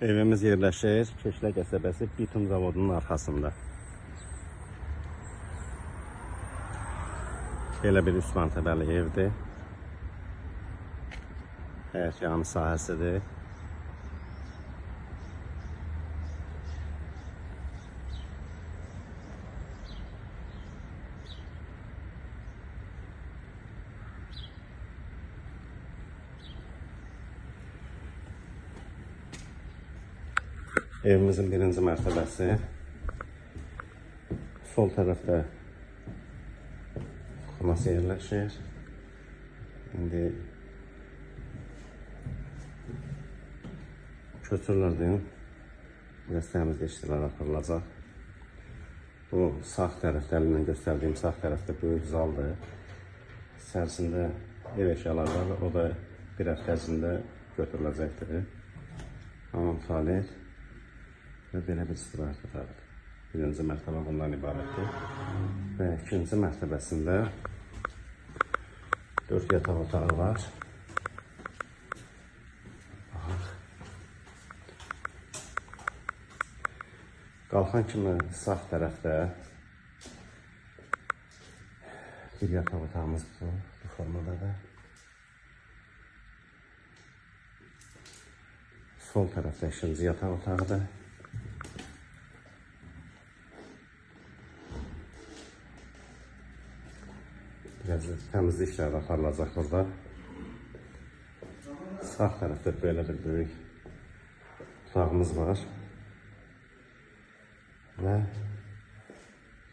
Evimiz yerləşir Keşlə qəsəbəsi bitum zavodunun arxasında. Belə bir 3 mərtəbəli evdir. Həyətyanı sahəsidir. Evimizin birinci mərtəbəsi. Sol tərəfdə xonası yerləşir. İndi köçürlərdən biraz təmizlik işləri aparılacaq. Bu sağ tərəfdə, əlimlə göstərdiyim sağ tərəfdə böyük zaldır. İçərisində ev əşyaları var, o da bir həftə ərzində götürüləcəkdir. Hamam tualet və belə bir istirahət otağı. Birinci mərtəbə bundan ibarətdir. Və ikinci mərtəbəsində 4 yataq otağı var. Qalxan kimi sağ tərəfdə bir yataq otağımız bu formada da. Sol tərəfdə ikinci yataq otağıdır. Biraz təmizlik işləri aparılacaq burada. Sağ tərəfdə belə bir böyük otağımız var. Və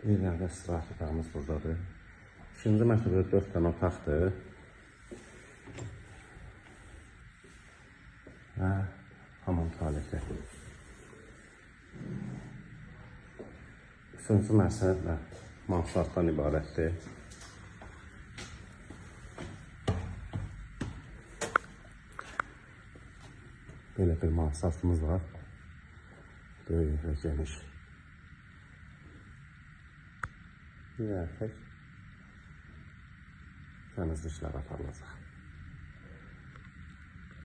bir dənə də istirahət otağımız buradadır. İkinci mərtəbədə 4 dənə otaqdır. Və hamam tualeti. Üçüncü mərtəbə mansarddan ibarətdir. Belə bir mansardımız var. Böyük və geniş. Bir erkek təmizliklər aparılacaq.